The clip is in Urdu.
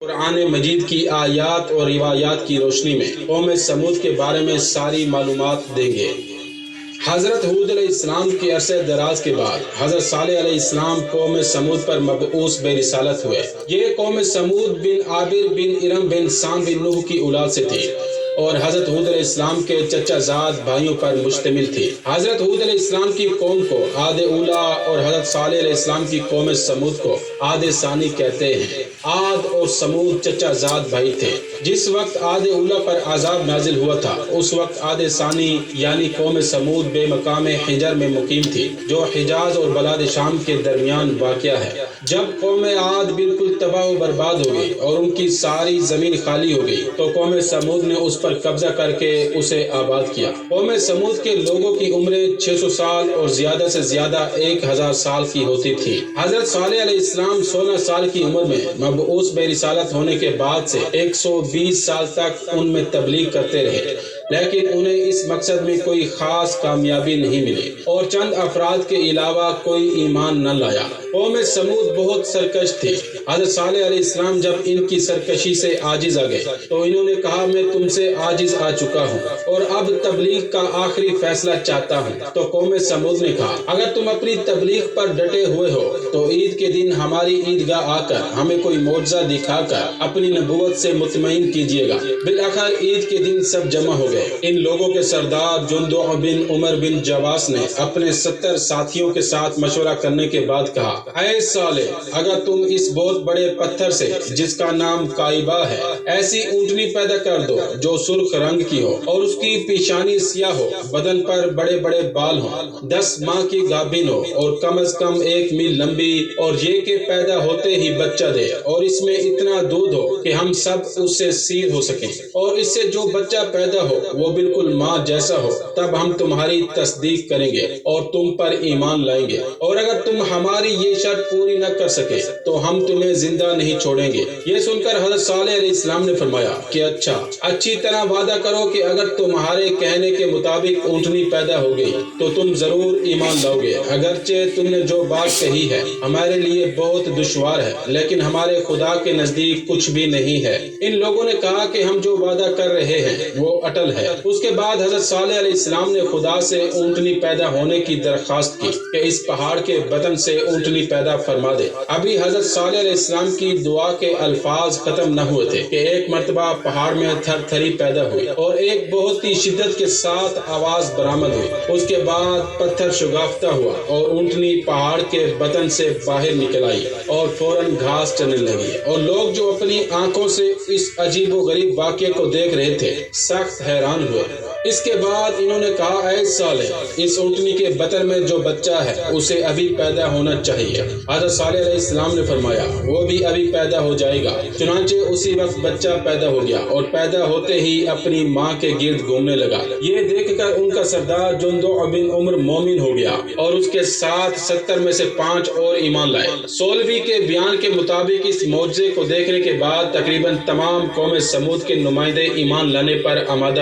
قرآن مجید کی آیات اور روایات کی روشنی میں قوم سمود کے بارے میں ساری معلومات دیں گے۔ حضرت ہود علیہ السلام کے عرصہ دراز کے بعد حضرت صالح علیہ السلام قوم سمود پر مبعوث بے رسالت ہوئے۔ یہ قوم سمود بن عابر بن ارم بن سام بن نوح کی اولاد سے تھی اور حضرت ہود علیہ السلام کے چچا زاد بھائیوں پر مشتمل تھی۔ حضرت ہود علیہ السلام کی قوم کو عاد اولا اور حضرت صالح علیہ السلام کی قوم سمود کو عاد ثانی کہتے ہیں۔ عاد اور سمود چچا زاد بھائی تھے۔ جس وقت عاد اولا پر عذاب نازل ہوا تھا اس وقت عاد ثانی یعنی قوم سمود بے مقام حجر میں مقیم تھی، جو حجاز اور بلاد شام کے درمیان واقع ہے۔ جب قوم عاد بالکل تباہ و برباد ہو گئی اور ان کی ساری زمین خالی ہو گئی تو قوم سمود نے اس پر قبضہ کر کے اسے آباد کیا۔ قوم سمود کے لوگوں کی عمریں 600 سال اور زیادہ سے زیادہ 1000 سال کی ہوتی تھی۔ حضرت صالح علیہ السلام 16 سال کی عمر میں مبعوث بے رسالت ہونے کے بعد سے 120 سال تک ان میں تبلیغ کرتے رہے، لیکن انہیں اس مقصد میں کوئی خاص کامیابی نہیں ملی اور چند افراد کے علاوہ کوئی ایمان نہ لایا۔ قوم سمود بہت سرکش تھی۔ حضرت صالح علیہ السلام جب ان کی سرکشی سے عاجز آ گئے تو انہوں نے کہا میں تم سے عاجز آ چکا ہوں اور اب تبلیغ کا آخری فیصلہ چاہتا ہوں۔ تو قوم سمود نے کہا اگر تم اپنی تبلیغ پر ڈٹے ہوئے ہو تو عید کے دن ہماری عیدگاہ آ کر ہمیں کوئی معجزہ دکھا کر اپنی نبوت سے مطمئن کیجیے گا۔ بالآخر عید کے دن سب جمع ہو گئے۔ ان لوگوں کے سردار جندع بن عمر بن جواس نے اپنے 70 ساتھیوں کے ساتھ مشورہ کرنے کے بعد کہا اے صالح، اگر تم اس بہت بڑے پتھر سے جس کا نام کائبہ ہے ایسی اونٹنی پیدا کر دو جو سرخ رنگ کی ہو اور اس کی پیشانی سیاہ ہو، بدن پر بڑے بڑے بال ہوں، 10 ماہ کی گابن ہو اور کم از کم 1 میل لمبی، اور یہ کہ پیدا ہوتے ہی بچہ دے اور اس میں اتنا دودھ ہو کہ ہم سب اس سے سیر ہو سکیں، اور اس سے جو بچہ پیدا ہو وہ بالکل ماں جیسا ہو، تب ہم تمہاری تصدیق کریں گے اور تم پر ایمان لائیں گے، اور اگر تم ہماری یہ شرط پوری نہ کر سکے تو ہم تمہیں زندہ نہیں چھوڑیں گے۔ یہ سن کر حضرت صالح علیہ السلام نے فرمایا کہ اچھی طرح وعدہ کرو کہ اگر تمہارے کہنے کے مطابق اونٹنی پیدا ہو گئی تو تم ضرور ایمان لاؤ گے، اگرچہ تم نے جو بات کہی ہے ہمارے لیے بہت دشوار ہے لیکن ہمارے خدا کے نزدیک کچھ بھی نہیں ہے۔ ان لوگوں نے کہا کہ ہم جو وعدہ کر رہے ہیں وہ اٹل ہے۔ اس کے بعد حضرت صالح علیہ السلام نے خدا سے اونٹنی پیدا ہونے کی درخواست کی کہ اس پہاڑ کے بطن سے اونٹنی پیدا فرما دے۔ ابھی حضرت صالح علیہ السلام کی دعا کے الفاظ ختم نہ ہوئے تھے کہ ایک مرتبہ پہاڑ میں تھر تھری پیدا ہوئی اور ایک بہت ہی شدت کے ساتھ آواز برآمد ہوئی۔ اس کے بعد پتھر شگافتہ ہوا اور اونٹنی پہاڑ کے بطن سے باہر نکل آئی اور فوراً گھاس چرنے لگی، اور لوگ جو اپنی آنکھوں سے اس عجیب و غریب واقعے کو دیکھ رہے تھے سخت حیران ہوئے۔ اس کے بعد انہوں نے کہا اے صالح، اس اونٹنی کے بطن میں جو بچہ ہے اسے ابھی پیدا ہونا چاہیے۔ حضرت صالح علیہ السلام نے فرمایا وہ بھی ابھی پیدا ہو جائے گا۔ چنانچہ اسی وقت بچہ پیدا ہو گیا اور پیدا ہوتے ہی اپنی ماں کے گرد گھومنے لگا۔ یہ دیکھ کر ان کا سردار جندع بن عمر مومن ہو گیا اور اس کے ساتھ 70 میں سے 5 اور ایمان لائے۔ سولوی کے بیان کے مطابق اس معجزے کو دیکھنے کے بعد تقریباً تمام قوم سمود کے نمائندے ایمان لانے پر آمادہ